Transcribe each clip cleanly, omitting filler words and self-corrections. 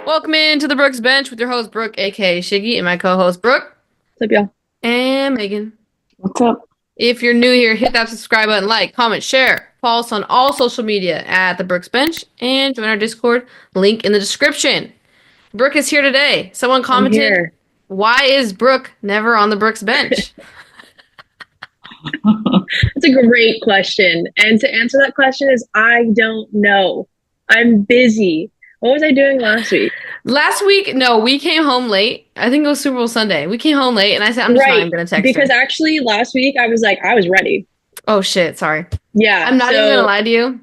Welcome into the Brooks Bench with your host, Brooke, aka Shiggy, and my co-host, Brooke. What's up, y'all? And Megan. What's up? If you're new here, hit that subscribe button, like, comment, share, follow us on all social media at the Brooks Bench, and join our Discord, link in the description. Brooke is here today. Someone commented, why is Brooke never on the Brooks Bench? That's a great question. And to answer that question is I don't know. I'm busy. What was I doing last week? Last week, no, we came home late. I think it was Super Bowl Sunday. We came home late, and I said, I'm just not even going to text because her. actually last week I was ready. Oh, shit. Sorry. Yeah. I'm not even going to lie to you.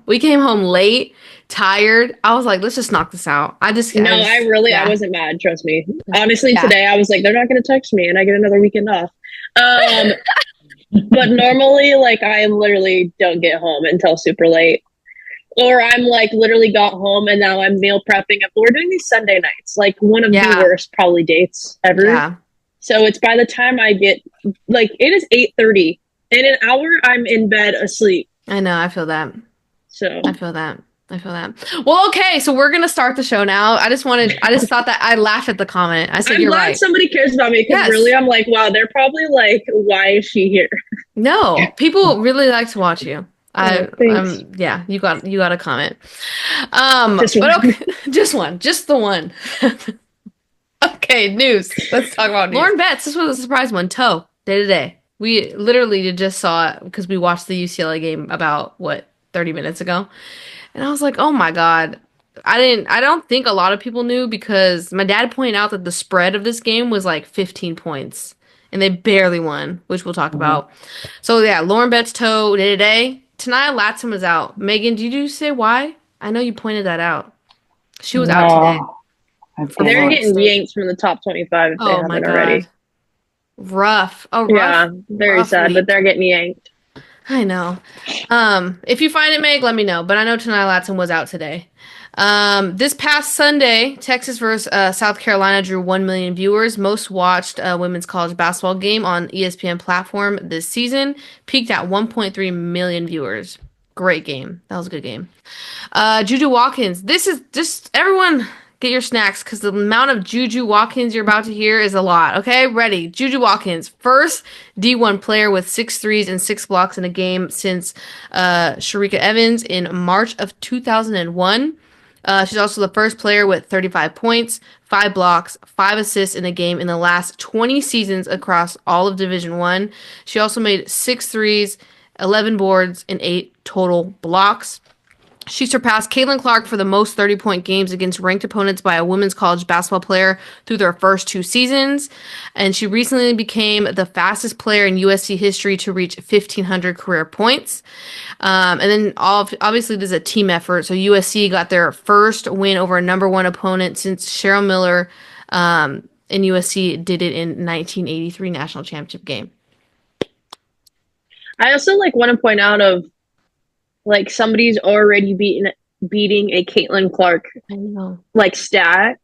We came home late, tired. I was like, let's just knock this out. I wasn't mad. Trust me. Honestly, today I was like, they're not going to text me and I get another weekend off. But normally, I literally don't get home until super late. Or I'm literally got home and now I'm meal prepping. We're doing these Sunday nights, one of the worst probably dates ever. Yeah. So it's by the time I get, it is 8:30. In an hour, I'm in bed asleep. I know. I feel that. So I feel that. Well, okay. So we're going to start the show now. I just thought that I laughed at the comment. I said, I'm you're glad right. Somebody cares about me because really I'm like, wow, they're probably like, why is she here? No, people really like to watch you. Yeah, you got a comment. Just one. But okay, just the one. Okay, news. Let's talk about news. Lauren Betts, this was a surprise one. Toe, day to day. We literally just saw it because we watched the UCLA game about 30 minutes ago. And I was like, oh my God. I don't think a lot of people knew because my dad pointed out that the spread of this game was 15 points. And they barely won, which we'll talk about. So yeah, Lauren Betts toe day to day. Tanaya Latson was out. Megan, did you say why? I know you pointed that out. She was out today. They're getting yanked from the top 25 if they haven't already. Rough. Oh, rough. Yeah, very sad, but they're getting yanked. I know. If you find it, Meg, let me know. But I know Tanaya Latson was out today. This past Sunday, Texas versus South Carolina drew 1 million viewers. Most watched women's college basketball game on ESPN platform this season. Peaked at 1.3 million viewers. Great game. That was a good game. Juju Watkins. This is just everyone get your snacks because the amount of Juju Watkins you're about to hear is a lot. Okay, ready. Juju Watkins, first D1 player with 6 threes and 6 blocks in a game since Sharika Evans in March of 2001. She's also the first player with 35 points, 5 blocks, 5 assists in a game in the last 20 seasons across all of Division I. She also made 6 threes, 11 boards, and 8 total blocks. She surpassed Caitlin Clark for the most 30-point games against ranked opponents by a women's college basketball player through their first 2 seasons. And she recently became the fastest player in USC history to reach 1,500 career points. And then obviously this is a team effort. So USC got their first win over a number 1 opponent since Cheryl Miller in USC did it in 1983 national championship game. I also want to point out somebody's already beating a Caitlin Clark stat.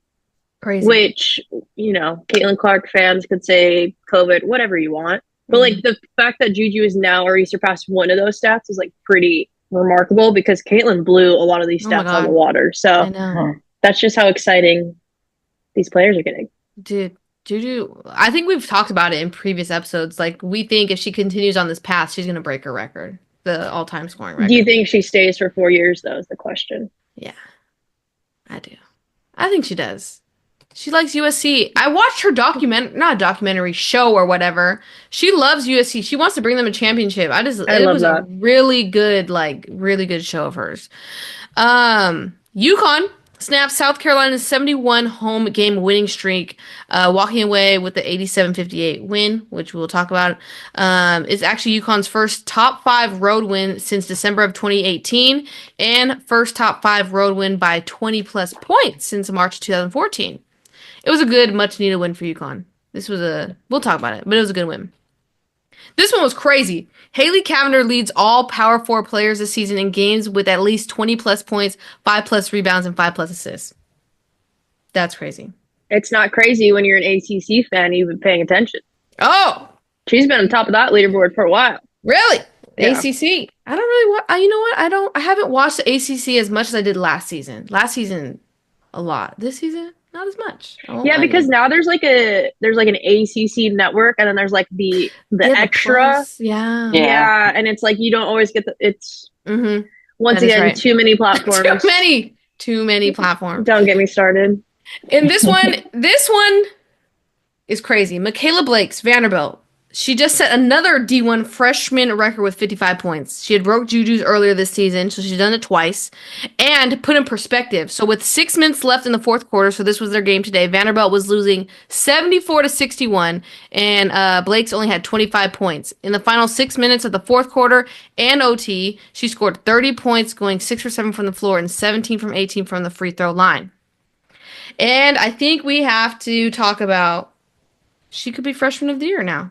Crazy. Which, Caitlin Clark fans could say COVID, whatever you want. But the fact that Juju is now already surpassed one of those stats is pretty remarkable because Caitlin blew a lot of these stats on the water. So that's just how exciting these players are getting. Dude, Juju, I think we've talked about it in previous episodes. We think if she continues on this path, she's going to break her record. The all-time scoring record. Do you think she stays for 4 years, though, is the question. Yeah, I do. I think she does. She likes USC. I watched her not a documentary, show or whatever. She loves USC. She wants to bring them a championship. It was a really good show of hers. UConn snapped South Carolina's 71 home game winning streak, walking away with the 87-58 win, which we'll talk about. It's actually UConn's first top 5 road win since December of 2018 and first top 5 road win by 20-plus points since March 2014. It was a good, much-needed win for UConn. We'll talk about it, but it was a good win. This one was crazy. Haley Cavender leads all Power 4 players this season in games with at least 20-plus points, 5-plus rebounds, and 5-plus assists. That's crazy. It's not crazy when you're an ACC fan. You've been paying attention. Oh! She's been on top of that leaderboard for a while. Really? Yeah. ACC. I don't really you know what? I haven't watched the ACC as much as I did last season. Last season, a lot. This season, not as much. I won't Yeah, lie to because you. now there's like an ACC network, and then there's like the Yeah, the extra. plus. Yeah. Yeah. Yeah, and it's like you don't always get it's Mm-hmm. once That is again right. too many Too platforms. many. Too many platforms. Don't get me started. And this one is crazy. Michaela Blake's Vanderbilt. She just set another D1 freshman record with 55 points. She had broke Juju's earlier this season, so she's done it twice. And put in perspective, so with 6 minutes left in the fourth quarter, so this was their game today, Vanderbilt was losing 74 to 61, and Blake's only had 25 points. In the final 6 minutes of the fourth quarter and OT, she scored 30 points, going 6 for 7 from the floor and 17 from 18 from the free throw line. And I think we have to talk about she could be freshman of the year now.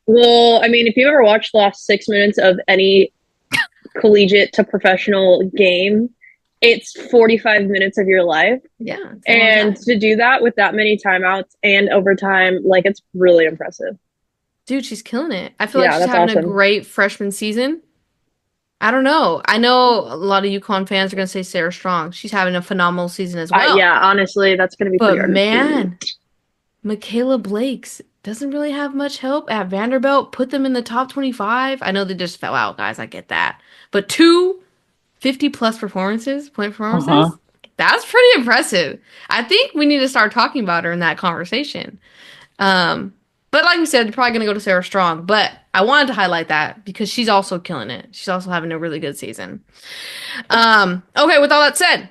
Well, I mean, if you ever watched the last 6 minutes of any collegiate to professional game, it's 45 minutes of your life. Yeah. And to do that with that many timeouts and overtime, like, it's really impressive. Dude, she's killing it. I feel like she's that's having awesome. a great freshman season. I don't know. I know a lot of UConn fans are going to say Sarah Strong. She's having a phenomenal season as well. Yeah, honestly, that's going to be pretty But hard. man, Michaela Blake's doesn't really have much help at Vanderbilt. Put them in the top 25. I know they just fell out, guys. I get that. But 250-plus point performances, that's pretty impressive. I think we need to start talking about her in that conversation. But like we said, you're probably going to go to Sarah Strong. But I wanted to highlight that because she's also killing it. She's also having a really good season. Okay, with all that said,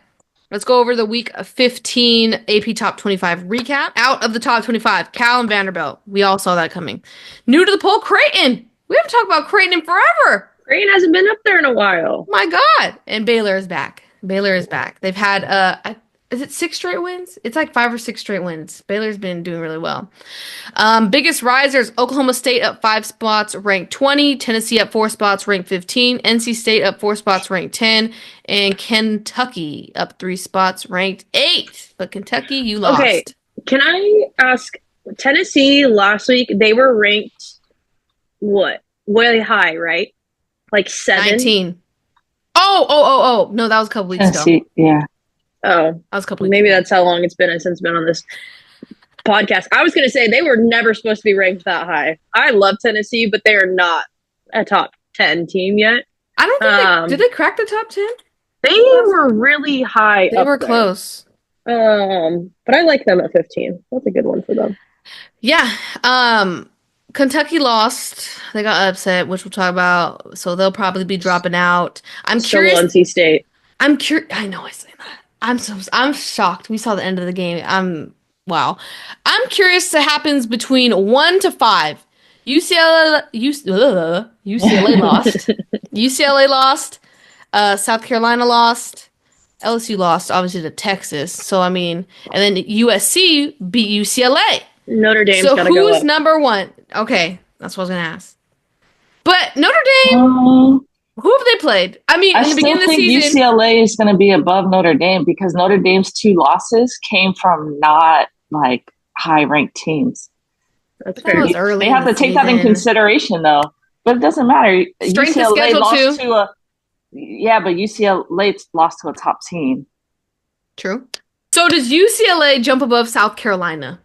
let's go over the week 15 AP Top 25 recap. Out of the top 25, Cal and Vanderbilt. We all saw that coming. New to the poll, Creighton. We haven't talked about Creighton in forever. Creighton hasn't been up there in a while. My God. And Baylor is back. Baylor is back. They've had, is it 6 straight wins? It's like 5 or 6 straight wins. Baylor's been doing really well. Biggest risers, Oklahoma State up 5 spots, ranked 20. Tennessee up 4 spots, ranked 15. NC State up 4 spots, ranked 10. And Kentucky up 3 spots, ranked 8. But Kentucky, you lost. Okay, can I ask, Tennessee last week, they were ranked, what? Way high, right? Like 7? 19. Oh. No, that was a couple weeks ago. Yeah. Oh. That was a couple weeks Maybe ago. that's how long it's been since been on this podcast. I was going to say they were never supposed to be ranked that high. I love Tennessee, but they are not a top 10 team yet. I don't think did they crack the top 10? They were really high. They were close. But I like them at 15. That's a good one for them. Yeah. Kentucky lost. They got upset, which we'll talk about. So they'll probably be dropping out. I'm curious. Still NC State. I'm curious. I know I say that. I'm shocked. We saw the end of the game. Wow. I'm curious what happens between 1 to 5. UCLA lost. UCLA lost. South Carolina lost. LSU lost, obviously, to Texas. So, I mean, and then USC beat UCLA. Notre Dame's so got to go up. who's number 1? Okay, that's what I was going to ask. But Notre Dame, who have they played? I mean, in the beginning of the season, UCLA is going to be above Notre Dame because Notre Dame's 2 losses came from not like high-ranked teams. That's that fair. was early. They have to take that in consideration, though. But it doesn't matter. Strength of UCLA schedule lost too. but UCLA lost to a top team. True. So does UCLA jump above South Carolina?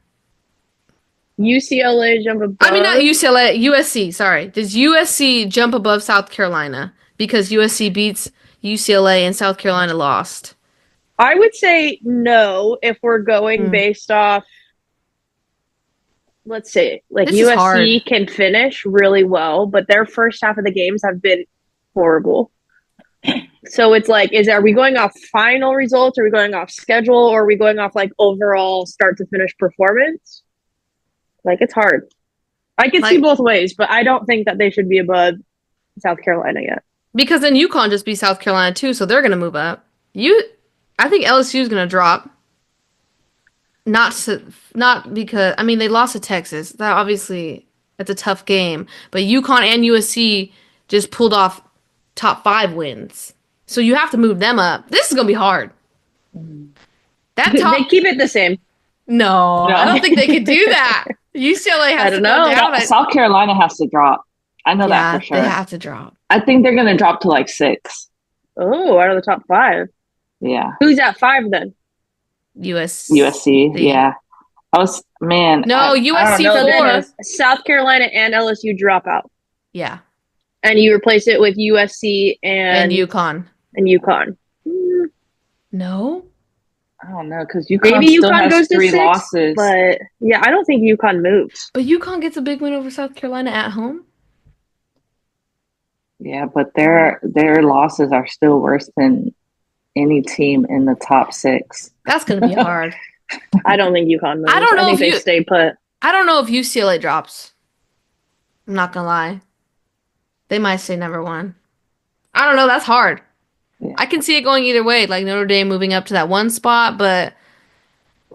UCLA jump above. I mean, not UCLA, USC. Sorry. Does USC jump above South Carolina because USC beats UCLA and South Carolina lost? I would say no if we're going based off, let's say, like This is hard. USC can finish really well, but their first half of the games have been horrible. So it's like, are we going off final results? Are we going off schedule? Or are we going off like overall start to finish performance? Like, it's hard. I can see both ways, but I don't think that they should be above South Carolina yet. Because then UConn just beat South Carolina too, so they're going to move up. I think LSU is going to drop. Not because, I mean, they lost to Texas. That obviously, it's a tough game. But UConn and USC just pulled off top 5 wins. So you have to move them up. This is going to be hard. They keep it the same. No, I don't think they could do that. UCLA has to go down. South Carolina has to drop. I know that for sure. They have to drop. I think they're going to drop to like 6. Oh, out of the top 5. Yeah. Who's at 5 then? USC. Yeah. Man. No, I don't USC know. 4. South Carolina and LSU drop out. Yeah. And you replace it with USC And UConn. And UConn. No? I don't know, because UConn Maybe still UConn has goes to 3 6, losses. but yeah, I don't think UConn moves. But UConn gets a big win over South Carolina at home? Yeah, but their losses are still worse than any team in the top 6. That's going to be hard. I don't think UConn moves. I don't know think they stay put. I don't know if UCLA drops. I'm not going to lie. They might stay number 1. I don't know. That's hard. Yeah. I can see it going either way, like Notre Dame moving up to that 1 spot, but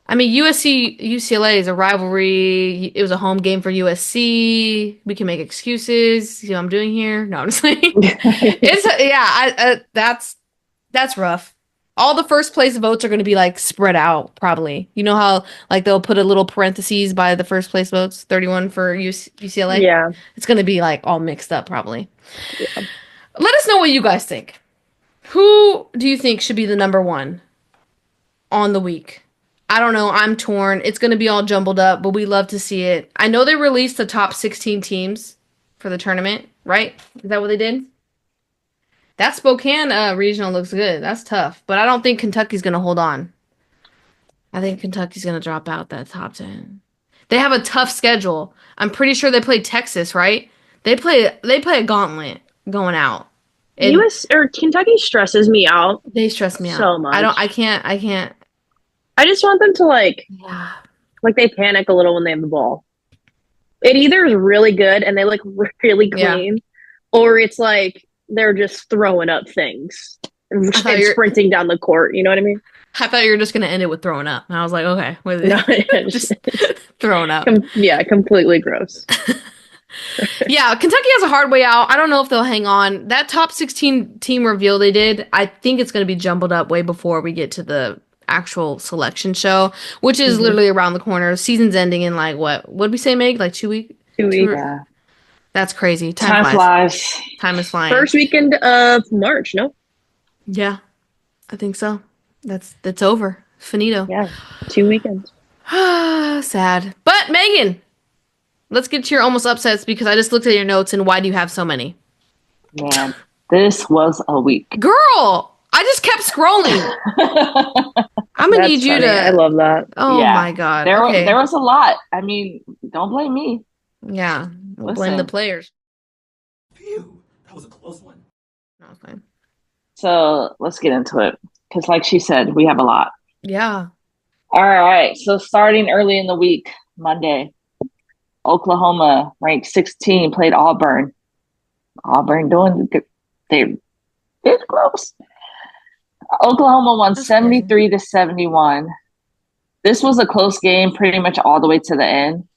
I mean, UCLA is a rivalry. It was a home game for USC. We can make excuses. See what I'm doing here? No, I'm just saying. That's rough. All the first place votes are going to be like spread out, probably. You know how like they'll put a little parentheses by the first place votes, 31 for UCLA? Yeah. It's going to be like all mixed up, probably. Yeah. Let us know what you guys think. Who do you think should be the number 1 on the week? I don't know. I'm torn. It's going to be all jumbled up, but we love to see it. I know they released the top 16 teams for the tournament, right? Is that what they did? That Spokane regional looks good. That's tough, but I don't think Kentucky's going to hold on. I think Kentucky's going to drop out that top 10. They have a tough schedule. I'm pretty sure they play Texas, right? They play a gauntlet going out. Kentucky stresses me out. They stress me out so much. I can't. I just want them to like they panic a little when they have the ball. It either is really good and they look really clean, or it's like they're just throwing up things and sprinting down the court. You know what I mean? I thought you were just going to end it with throwing up. And I was like, okay. Just throwing up. Completely gross. Yeah, Kentucky has a hard way out. I don't know if they'll hang on. That top 16 team reveal they did, I think it's going to be jumbled up way before we get to the actual selection show, which is literally around the corner. Season's ending in like what did we say, Meg? Like 2 weeks? 2 weeks. Yeah. That's crazy. Time flies. Time is flying. First weekend of March, no? Yeah, I think so. That's over. Finito. Yeah, 2 weekends. Sad. But Megan, let's get to your almost upsets because I just looked at your notes and why do you have so many? Man, this was a week. Girl, I just kept scrolling. I'm going to need you to... I love that. Oh my God. There was a lot. I mean, don't blame me. Yeah. We'll blame the players. Phew. That was a close one. No, fine. So let's get into it. Because like she said, we have a lot. Yeah. All right. So starting early in the week, Monday, Oklahoma, ranked 16, played Auburn. Auburn doing good. It's close. Oklahoma won 73-71. This was a close game pretty much all the way to the end.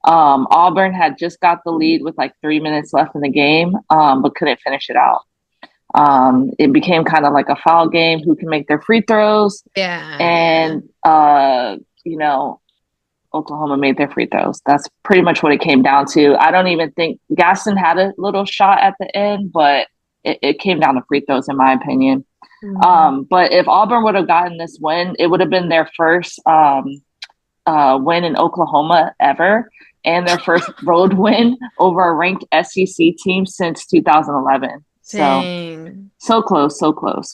Auburn had just got the lead with like 3 minutes left in the game, but couldn't finish it out. It became kind of like a foul game, who can make their free throws. Yeah. And, Oklahoma made their free throws. That's pretty much what it came down to. I don't even think Gaston had a little shot at the end, but it came down to free throws, in my opinion. Mm-hmm. But if Auburn would have gotten this win, it would have been their first win in Oklahoma ever, and their first road win over a ranked SEC team since 2011. Dang. So close,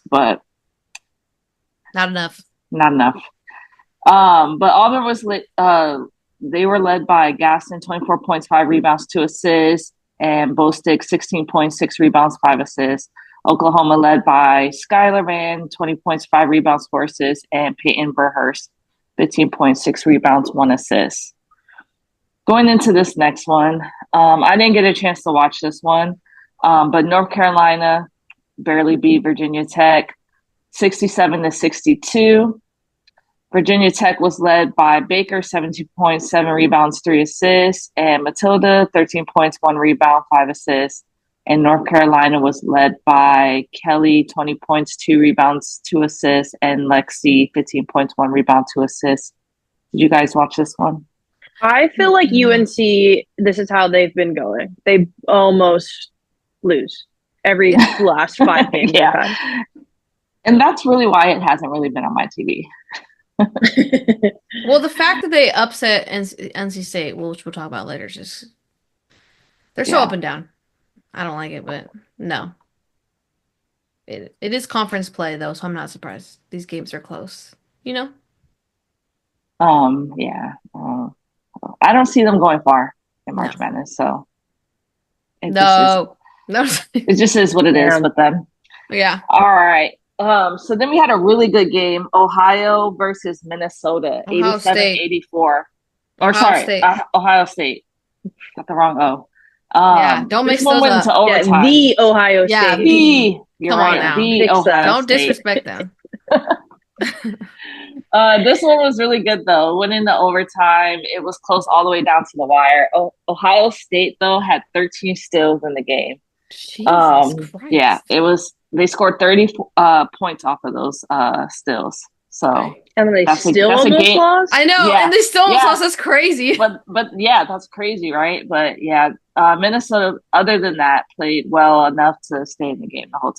but not enough. But Auburn was they were led by Gaston, 24 points, 5 rebounds, 2 assists, and Bostick, 16 points, 6 rebounds, 5 assists. Oklahoma led by Skylar Mann, 20 points, 5 rebounds, 4 assists, and Peyton Burhurst, 15 points, 6 rebounds, 1 assist. Going into this next one, I didn't get a chance to watch this one, but North Carolina barely beat Virginia Tech, 67-62. Virginia Tech was led by Baker, 17 points, 7 rebounds, 3 assists, and Matilda, 13 points, 1 rebound, 5 assists. And North Carolina was led by Kelly, 20 points, 2 rebounds, 2 assists, and Lexi, 15 points, 1 rebound, 2 assists. Did you guys watch this one? I feel like UNC, this is how they've been going. They almost lose every last 5 games. Yeah. And that's really why it hasn't really been on my TV. Well, the fact that they upset NC State, which we'll talk about later, just they're so up and down. I don't like it, but no. It is conference play though, so I'm not surprised. These games are close, you know? Yeah. I don't see them going far in March Madness, so it just is what it is with them. Yeah. All right. So then we had a really good game, Ohio versus Minnesota, 87-84. Ohio State. Got the wrong O. Yeah, don't mix those up. Into overtime. Yeah, the Ohio State. Yeah, Come on now. The Ohio don't State. Disrespect them. This one was really good though. Went into overtime. It was close all the way down to the wire. Ohio State though had 13 steals in the game. Jesus Christ. Yeah, it was. They scored 30 points off of those steals. So and they still almost lost. I know, and they still almost lost. That's crazy. But yeah, that's crazy, right? But yeah, Minnesota, other than that, played well enough to stay in the game the whole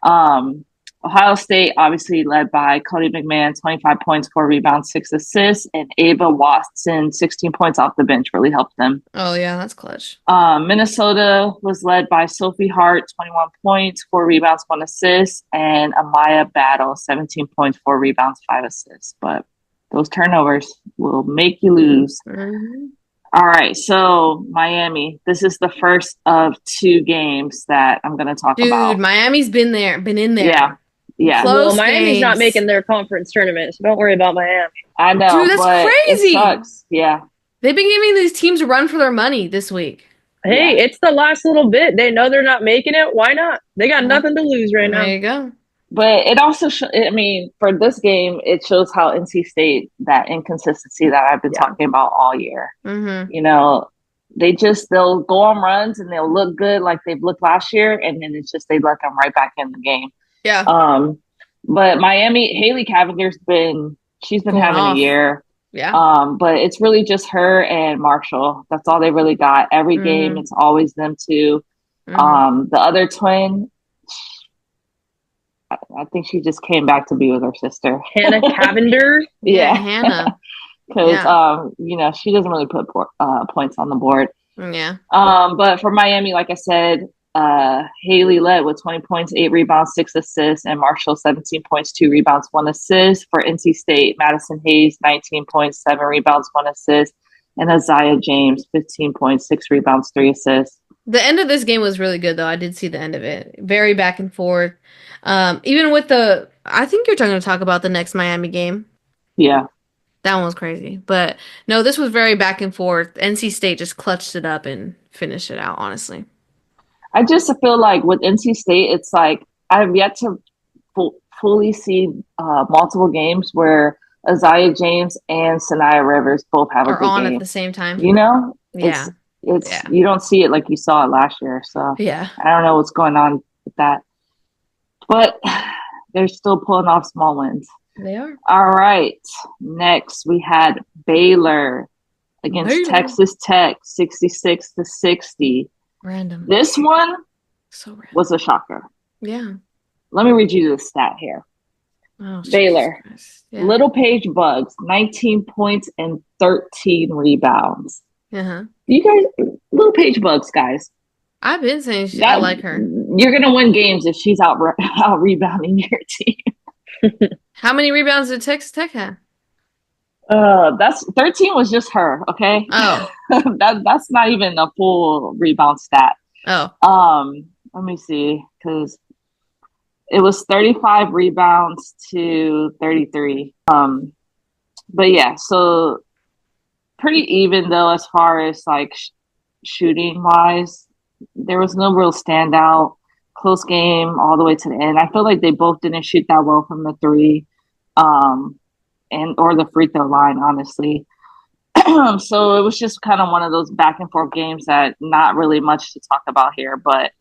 time. Ohio State obviously led by Cody McMahon, 25 points, 4 rebounds, 6 assists, and Ava Watson, 16 points off the bench, really helped them. Oh, yeah, that's clutch. Minnesota was led by Sophie Hart, 21 points, 4 rebounds, 1 assist, and Amaya Battle, 17 points, 4 rebounds, 5 assists. But those turnovers will make you lose. Mm-hmm. All right, so Miami. This is the first of 2 games that I'm going to talk about. Dude, Miami's been in there. Yeah. Yeah. Well, Miami's not making their conference tournament, so don't worry about Miami. I know. Dude, that's crazy. It sucks. Yeah. They've been giving these teams a run for their money this week. Hey, it's the last little bit. They know they're not making it. Why not? They got nothing to lose right now. There you go. But it also, for this game, it shows how NC State, that inconsistency that I've been talking about all year. Mm-hmm. You know, they'll go on runs and they'll look good like they've looked last year, and then it's just they let them right back in the game. Yeah. But Miami, Haley Cavender's she's been having a year. Yeah. But it's really just her and Marshall. That's all they really got. Every game, it's always them two. The other twin, I think she just came back to be with her sister. Hannah Cavender? Yeah, Hannah. Because, she doesn't really put points on the board. Yeah. But for Miami, like I said, Haley led with 20 points, 8 rebounds, 6 assists, and Marshall 17 points, 2 rebounds, 1 assist. For NC State, Madison Hayes 19 points, 7 rebounds, 1 assist, and Isaiah James 15 points, 6 rebounds, 3 assists. The end of this game was really good, though. I did see the end of it. Very back and forth. Even with I think you're going to talk about the next Miami game. Yeah. That one was crazy. But no, this was very back and forth. NC State just clutched it up and finished it out, honestly. I just feel like with NC State, it's like I've yet to fully see multiple games where Isaiah James and Sanaya Rivers both have a good on game at the same time. You know? Yeah. It's you don't see it like you saw it last year. So yeah. I don't know what's going on with that. But they're still pulling off small wins. They are. All right. Next, we had Baylor against Texas Tech, 66-60. Random. This one was a shocker. Yeah. Let me read you the stat here. Oh, Baylor, Little Paige Bugs, 19 points and 13 rebounds. Uh-huh. You guys, Little Paige Bugs, guys. I've been saying I like her. You're going to win games if she's out rebounding your team. How many rebounds did Texas Tech have? That's 13 was just her, okay? Oh. That's not even a full rebound stat. Oh. Let me see, because it was 35 rebounds to 33. But yeah, so pretty even though as far as like shooting wise. There was no real standout. Close game all the way to the end. I feel like they both didn't shoot that well from the 3 or the free throw line, honestly. So it was just kind of one of those back and forth games that not really much to talk about here. But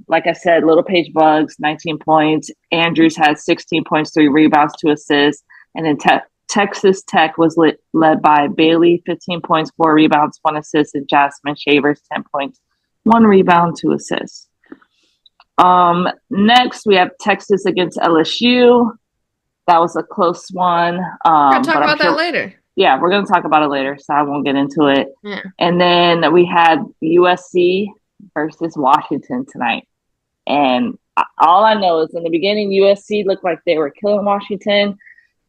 like I said, Little Paige Bugs, 19 points. Andrews had 16 points, 3 rebounds, 2 assists. And then Texas Tech was led by Bailey, 15 points, 4 rebounds, 1 assist, and Jasmine Shavers, 10 points, 1 rebound, 2 assists. Next we have Texas against LSU. That was a close one. We're gonna talk But I'm about that sure, later. yeah, we're gonna talk about it later, so I won't get into it. Yeah. And then we had USC versus Washington tonight. And all I know is in the beginning, USC looked like they were killing Washington.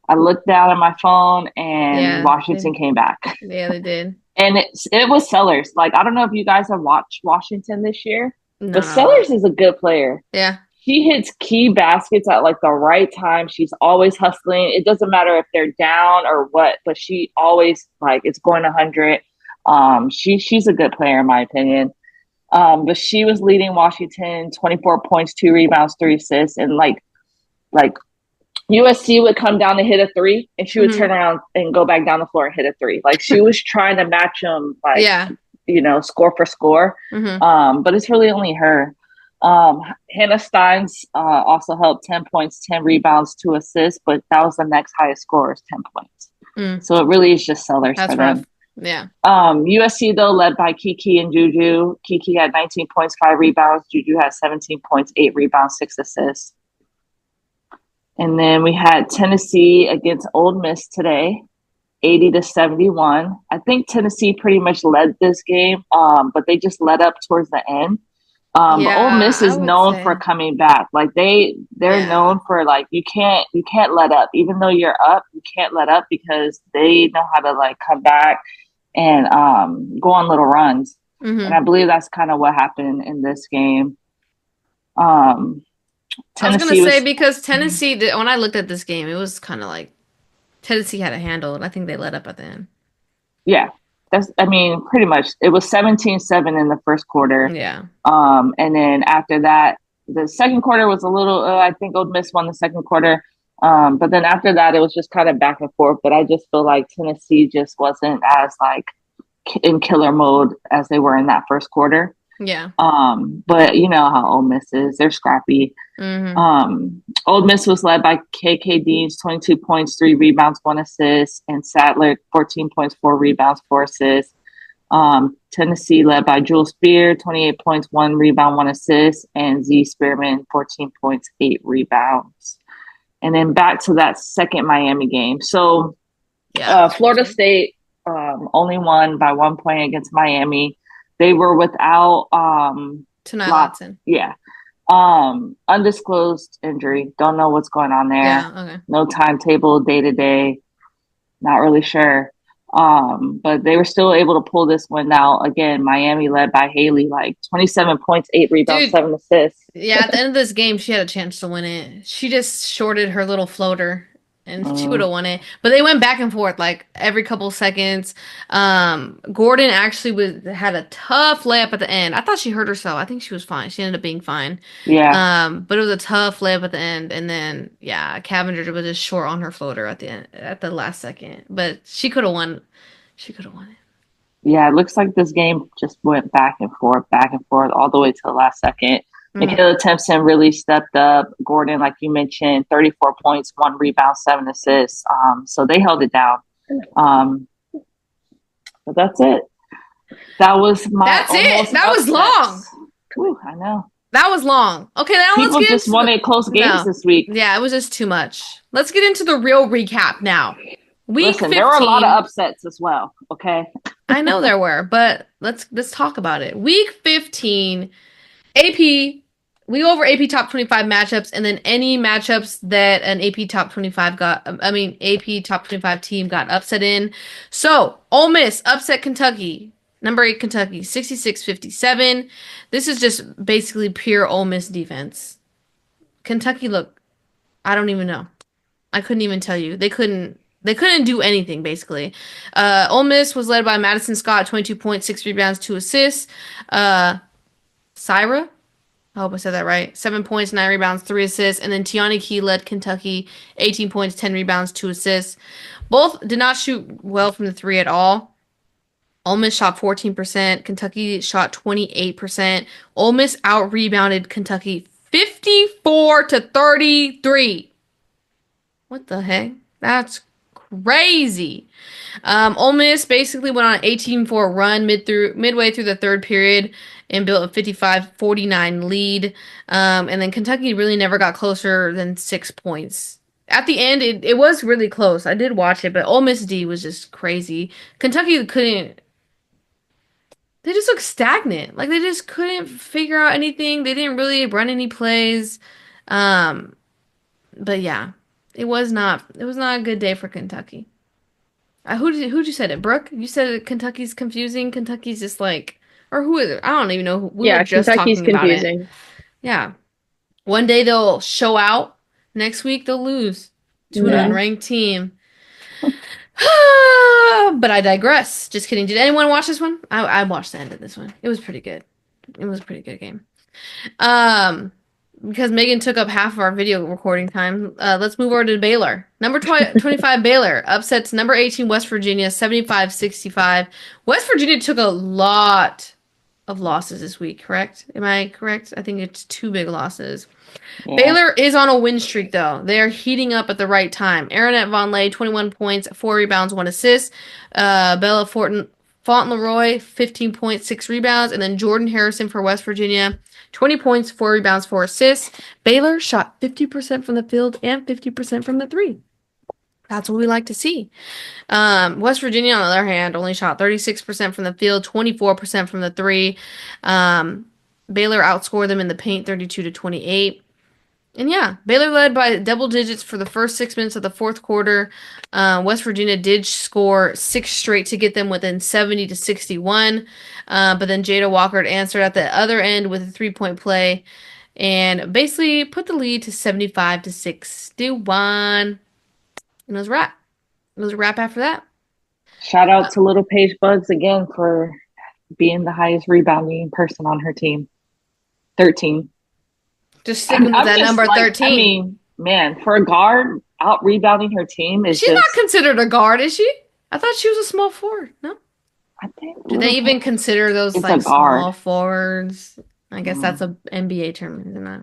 I looked down at my phone and Yeah, Washington came back. Yeah, they did. And it was Sellers. Like, I don't know if you guys have watched Washington this year, No, but Sellers is a good player. Yeah. She hits key baskets at like the right time. She's always hustling. It doesn't matter if they're down or what, but she always like it's going 100. She's a good player in my opinion. But she was leading Washington 24 points, 2 rebounds, 3 assists, and like USC would come down to hit a 3, and she would turn around and go back down the floor and hit a 3. Like she was trying to match them, like score for score. But it's really only her. Hannah Steins also helped 10 points, 10 rebounds, 2 assists, but that was the next highest score is 10 points. So it really is just Sellers for them. Yeah. USC though led by Kiki and Juju. Kiki had 19 points, 5 rebounds. Juju had 17 points, 8 rebounds, 6 assists. And then we had Tennessee against Ole Miss today, 80-71. I think Tennessee pretty much led this game, but they just let up towards the end. Ole Miss is known for coming back. Like they're known for like you can't let up. Even though you're up, you can't let up because they know how to like come back and go on little runs. And I believe that's kind of what happened in this game. I was gonna say because Tennessee, when I looked at this game, it was kind of like Tennessee had it handled. I think they let up at the end. Yeah, pretty much. It was 17-7 in the first quarter. Yeah. And then after that, the second quarter was a little. I think Ole Miss won the second quarter. But then after that, it was just kind of back and forth. But I just feel like Tennessee just wasn't as like in killer mode as they were in that first quarter. Yeah. But you know how Ole Miss is. They're scrappy. Ole Miss was led by KK Deans, 22 points, 3 rebounds, 1 assist, and Sadler, 14 points, 4 rebounds, 4 assists. Tennessee led by Jewel Spear, 28 points, 1 rebound, 1 assist, and Z Spearman, 14 points, 8 rebounds. And then back to that second Miami game. So Florida State only won by 1 point against Miami. They were without Tonight Watson. Yeah. Undisclosed injury. Don't know what's going on there. Yeah, okay. No timetable, day to day. Not really sure. But they were still able to pull this one out. Again, Miami led by Haley, like 27 points, 8 rebounds, 7 assists. Yeah, at the end of this game, she had a chance to win it. She just shorted her little floater, and she would have won it. But they went back and forth, like, every couple seconds. Gordon actually had a tough layup at the end. I thought she hurt herself. I think she was fine. She ended up being fine. Yeah. But it was a tough layup at the end. And then, Cavenger was just short on her floater at the end, at the last second. But she could have won. She could have won it. Yeah, it looks like this game just went back and forth, all the way to the last second. Michaela Timpson really stepped up. Gordon, like you mentioned, 34 points, 1 rebound, 7 assists. So they held it down. But that's it. That was my. That's it. That was long. Whew, I know. That was long. Okay, now People let's get just wanted close games this week. Yeah, it was just too much. Let's get into the real recap now. Week 15. There were a lot of upsets as well. Okay. I know there were, but let's talk about it. Week 15, AP. We go over AP top 25 matchups, and then any matchups that an AP top 25 AP top 25 team got upset in. So, Ole Miss upset Kentucky. Number 8 Kentucky, 66-57. This is just basically pure Ole Miss defense. Kentucky, look, I don't even know. I couldn't even tell you. They couldn't do anything, basically. Ole Miss was led by Madison Scott, 22 points, 6 rebounds, 2 assists. Syra, I hope I said that right. 7 points, 9 rebounds, 3 assists. And then Tiani Key led Kentucky, 18 points, 10 rebounds, 2 assists. Both did not shoot well from the 3 at all. Ole Miss shot 14%. Kentucky shot 28%. Ole Miss out-rebounded Kentucky 54-33. What the heck? That's crazy. Ole Miss basically went on an 18-4 run midway through the third period and built a 55-49 lead. And then Kentucky really never got closer than 6 points. At the end, it was really close. I did watch it, but Ole Miss D was just crazy. Kentucky couldn't. They just looked stagnant. Like they just couldn't figure out anything. They didn't really run any plays. But yeah, it was not a good day for Kentucky. Who'd you said it? Brooke? You said it, Kentucky's confusing. Kentucky's just like, or who is it? I don't even know. We were just Kentucky's talking about confusing. it. Yeah. One day they'll show out. Next week they'll lose to an unranked team. But I digress. Just kidding. Did anyone watch this one? I watched the end of this one. It was pretty good. It was a pretty good game. Because Megan took up half of our video recording time, let's move over to Baylor. Number 25 Baylor upsets number 18 West Virginia 75-65. West Virginia took a lot of losses this week, correct? Am I correct? I think it's 2 big losses. Yeah. Baylor is on a win streak, though. They are heating up at the right time. Aronette Vonleh, 21 points, 4 rebounds, 1 assist. Bella Fauntleroy, 15 points, 6 rebounds. And then Jordan Harrison for West Virginia, 20 points, 4 rebounds, 4 assists. Baylor shot 50% from the field and 50% from the 3. That's what we like to see. West Virginia, on the other hand, only shot 36% from the field, 24% from the 3. Baylor outscored them in the paint 32-28. And yeah, Baylor led by double digits for the first 6 minutes of the fourth quarter. West Virginia did score 6 straight to get them within 70-61. But then Jada Walker answered at the other end with a 3-point play and basically put the lead to 75-61. And it was a wrap. It was a wrap after that. Shout out to Little Paige Bugs again for being the highest rebounding person on her team. 13. Just sticking with that number 13. I mean, man, for a guard, out rebounding her team is She's not considered a guard, is she? I thought she was a small forward. No? I think. Do they even consider those like small forwards? I guess that's a NBA term, isn't it?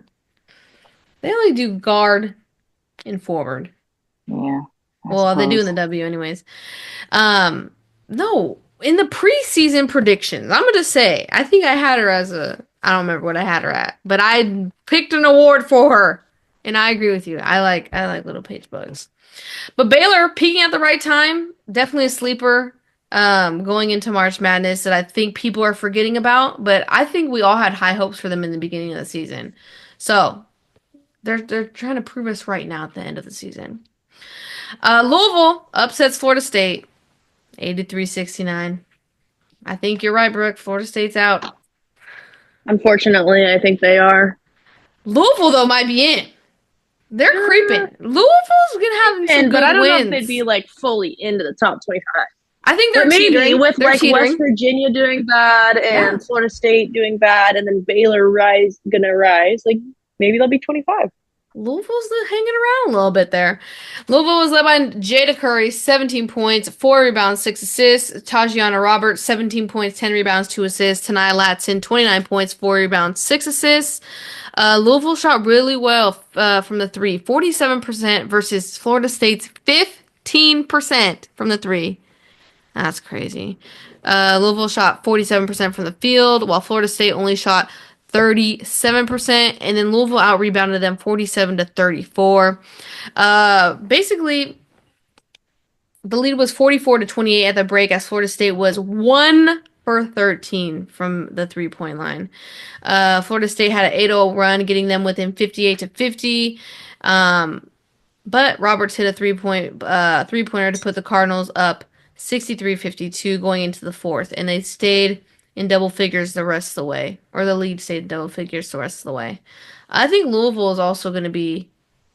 They only do guard and forward. Yeah. Well, they do in the W anyways. No, in the preseason predictions, I'm going to say, I think I had her as I don't remember what I had her at, but I picked an award for her, and I agree with you. I like Little Paige Bugs. But Baylor, peaking at the right time, definitely a sleeper going into March Madness that I think people are forgetting about, but I think we all had high hopes for them in the beginning of the season. So, they're trying to prove us right now at the end of the season. Louisville upsets Florida State, 83-69. I think you're right, Brooke. Florida State's out. Unfortunately, I think they are. Louisville, though, might be in. They're creeping. Louisville's gonna have some good but I don't wins. know if they'd be like fully into the top 25. I think they're teetering. With they're like teetering. West Virginia doing bad and Florida State doing bad, and then Baylor gonna rise. Like maybe they'll be 25. Louisville's hanging around a little bit there. Louisville was led by Jada Curry, 17 points, 4 rebounds, 6 assists. Tajiana Roberts, 17 points, 10 rebounds, 2 assists. Tanai Latson, 29 points, 4 rebounds, 6 assists. Louisville shot really well from the 3, 47% versus Florida State's 15% from the 3. That's crazy. Louisville shot 47% from the field, while Florida State only shot 37%, and then Louisville out-rebounded them 47-34. Basically, the lead was 44-28 at the break, as Florida State was 1 for 13 from the three-point line. Florida State had an 8-0 run, getting them within 58-50. But Roberts hit a three-pointer to put the Cardinals up 63-52 going into the fourth, and they stayed in double figures the rest of the way, or the lead stayed in double figures the rest of the way. I think Louisville is also going to be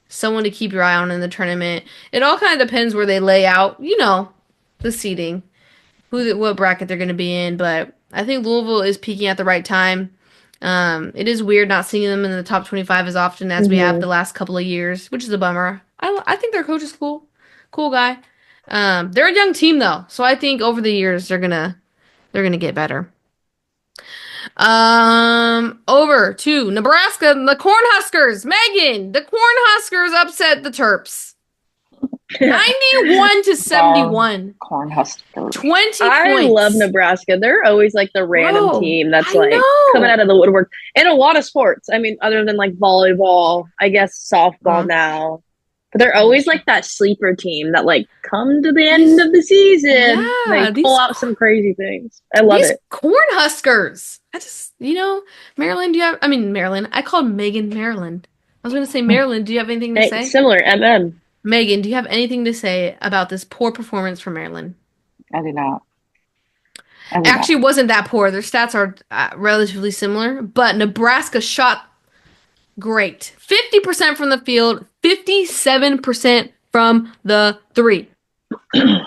someone to keep your eye on in the tournament. It all kind of depends where they lay out, the seeding, what bracket they're going to be in, but I think Louisville is peaking at the right time. It is weird not seeing them in the top 25 as often as we have the last couple of years, which is a bummer. I think their coach is cool guy. They're a young team though, so I think over the years they're gonna get better. Over to Nebraska, the Cornhuskers. Megan, the Cornhuskers upset the Terps. 91-71. Cornhuskers. 20 I points. love Nebraska. They're always like the random Bro, team that's I like know. coming out of the woodwork in a lot of sports. I mean, other than like volleyball, I guess softball now. But they're always like that sleeper team that like come to the end of the season. Yeah, they pull out some crazy things. I love these it. Cornhuskers. I just, Maryland, Maryland. I called Megan Maryland. I was going to say Maryland. Do you have anything to say? Similar, MM. Megan, do you have anything to say about this poor performance from Maryland? I do not. Actually, it wasn't that poor. Their stats are relatively similar, but Nebraska shot great. 50% from the field, 57% from the three. How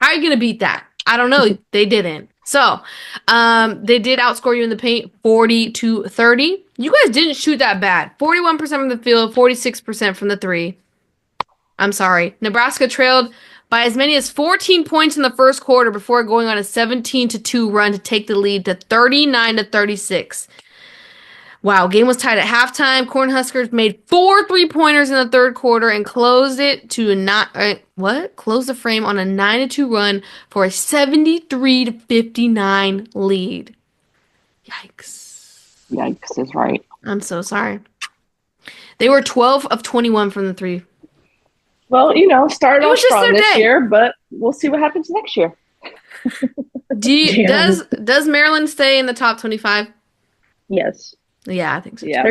are you going to beat that? I don't know. They didn't. So, they did outscore you in the paint 40-30. You guys didn't shoot that bad. 41% from the field, 46% from the three. I'm sorry. Nebraska trailed by as many as 14 points in the first quarter before going on a 17-2 run to take the lead to 39-36. Wow, game was tied at halftime. Cornhuskers made 4 3-pointers in the third quarter and closed it to closed the frame on a 9-2 run for a 73-59 lead. Yikes. Yikes is right. I'm so sorry. They were 12 of 21 from the three. Well, started off strong this year, but we'll see what happens next year. Does Maryland stay in the top 25? Yes. Yeah, I think so. Yeah,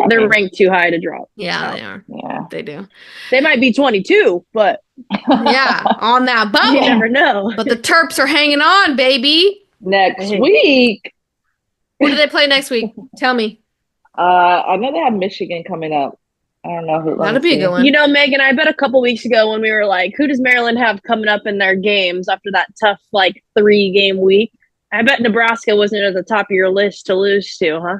they're ranked too high to drop. Yeah, they are. Yeah, they do. They might be 22, but yeah, on that bubble. You never know. But the Terps are hanging on, baby. Next week. Who do they play next week? Tell me. I know they have Michigan coming up. I don't know who. That'll be a good one. Megan, I bet a couple weeks ago when we were like, who does Maryland have coming up in their games after that tough 3-game week? I bet Nebraska wasn't at the top of your list to lose to, huh?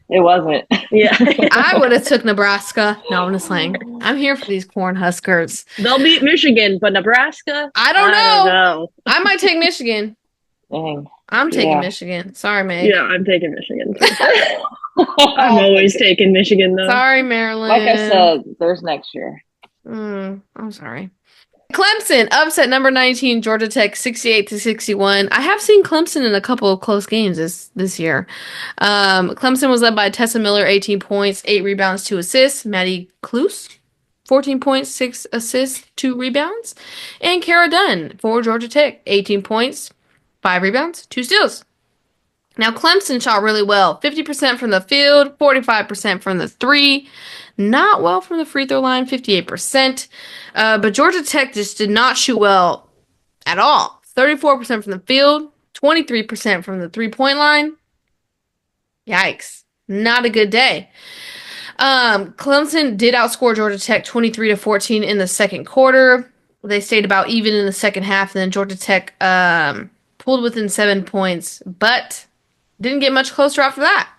It wasn't. Yeah. I would have took Nebraska. No, I'm just saying. I'm here for these Cornhuskers. They'll beat Michigan, but Nebraska? I don't know. I might take Michigan. Dang. I'm taking Michigan. Sorry, Meg. Yeah, I'm taking Michigan. I'm always taking Michigan, though. Sorry, Maryland. Like I said, there's next year. I'm sorry. Clemson upset number 19 Georgia Tech 68-61. I have seen Clemson in a couple of close games this year. Clemson was led by Tessa Miller, 18 points, 8 rebounds, 2 assists. Maddie Cluse, 14 points, 6 assists, 2 rebounds. And Kara Dunn for Georgia Tech, 18 points, 5 rebounds, 2 steals. Now, Clemson shot really well. 50% from the field, 45% from the three. Not well from the free throw line, 58%. But Georgia Tech just did not shoot well at all. 34% from the field, 23% from the three-point line. Yikes. Not a good day. Clemson did outscore Georgia Tech 23-14 in the second quarter. They stayed about even in the second half, and then Georgia Tech pulled within 7 points, but didn't get much closer after that.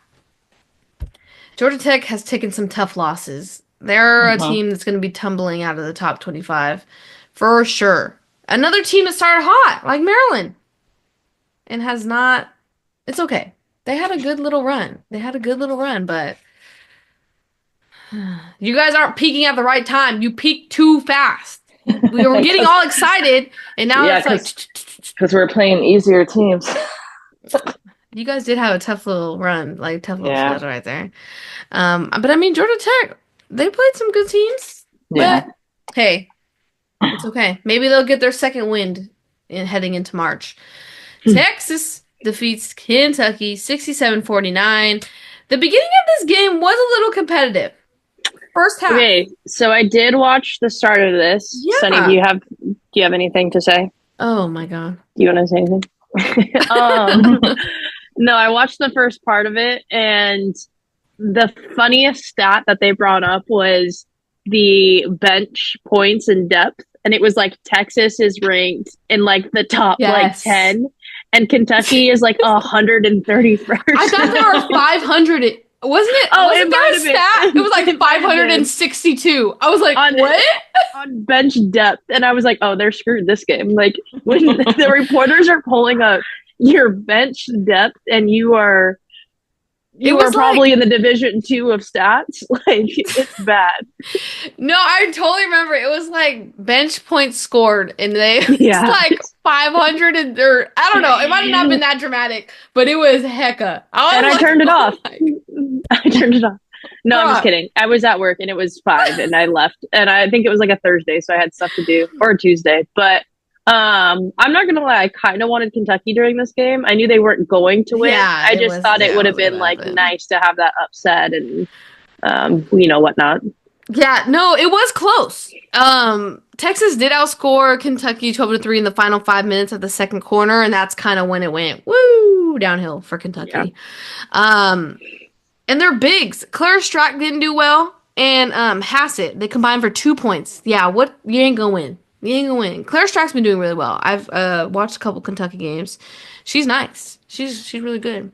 Georgia Tech has taken some tough losses. They're a team that's going to be tumbling out of the top 25 for sure. Another team that started hot, like Maryland, and has not. It's okay. They had a good little run. But you guys aren't peaking at the right time. You peaked too fast. We were getting all excited, and now it's like because we're playing easier teams. You guys did have a tough little run, tough little schedule right there. But I mean, Georgia Tech, they played some good teams. Yeah. But, hey, it's okay. Maybe they'll get their second wind heading into March. Texas defeats Kentucky 67-49. The beginning of this game was a little competitive. First half. Okay, so I did watch the start of this. Yeah. Sunny, do you have anything to say? Oh my god. Do you want to say anything? No, I watched the first part of it, and the funniest stat that they brought up was the bench points and depth, and it was Texas is ranked in the top 10, and Kentucky is 131st. I thought there were 500. Wasn't it? Oh, wasn't it there might a have been. stat? It was 562. I was like, what? On bench depth, and I was like, oh, they're screwed this game. When the reporters are pulling up your bench depth, and you are You are probably in the Division 2 of stats. Like, it's bad. No, I totally remember. It was like bench points scored, and they Yeah. it's like 500 or I don't know. It might have not been that dramatic, but it was hecka. I turned it off. I turned it off. No, I'm just kidding. I was at work and it was 5 and I left. And I think it was like a Thursday, so I had stuff to do, or a Tuesday. But I'm not gonna lie, I kind of wanted Kentucky during this game. I knew they weren't going to win. Yeah, I just thought it would have been like nice to have that upset and whatnot. Yeah, no, it was close. Texas did outscore Kentucky 12-3 in the final 5 minutes of the second quarter, and that's kind of when it went downhill for Kentucky. Yeah. And their bigs, Claire Strack didn't do well, and Hassett, they combined for 2 points. Yeah, you ain't gonna win. You ain't gonna win. Claire Strack's been doing really well. I've watched a couple Kentucky games. She's nice. She's really good.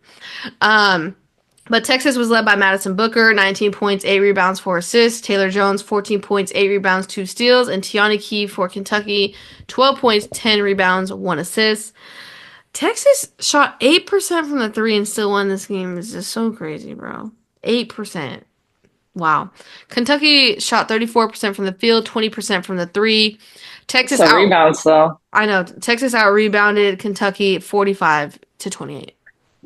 But Texas was led by Madison Booker, 19 points, 8 rebounds, 4 assists. Taylor Jones, 14 points, 8 rebounds, 2 steals. And Tiana Key for Kentucky, 12 points, 10 rebounds, 1 assist. Texas shot 8% from the 3 and still won this game. It's just so crazy, bro. 8%. Wow. Kentucky shot 34% from the field, 20% from the 3. Texas rebounds, though. I know. Texas out-rebounded Kentucky 45-28.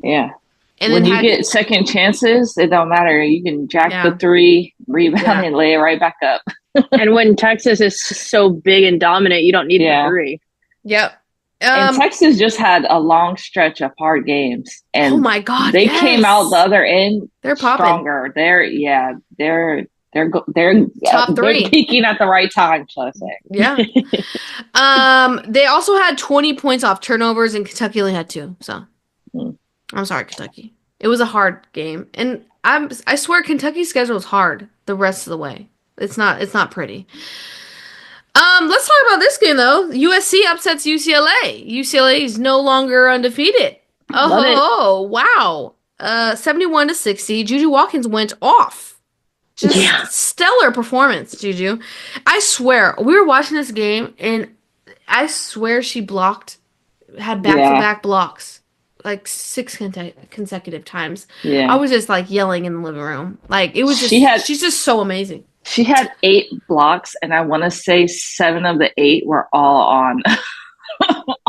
Yeah. And when you get second chances, it don't matter. You can jack the 3, rebound, and lay it right back up. And when Texas is so big and dominant, you don't need the 3. Yep. And Texas just had a long stretch of hard games. And oh my God, they came out the other end. They're popping. Stronger. They're top 3. They're peaking at the right time, shall I say? Yeah. They also had 20 points off turnovers, and Kentucky only had 2. So I'm sorry, Kentucky. It was a hard game, and I swear Kentucky's schedule is hard the rest of the way. It's not pretty. Let's talk about this game though. USC upsets UCLA. UCLA is no longer undefeated. Oh wow. 71-60. Juju Watkins went off. Just stellar performance, Juju. I swear, we were watching this game, and I swear she had back-to-back blocks, like 6 consecutive times. Yeah. I was just like yelling in the living room. Like it was just, she's just so amazing. She had 8 blocks, and I want to say 7 of the 8 were all on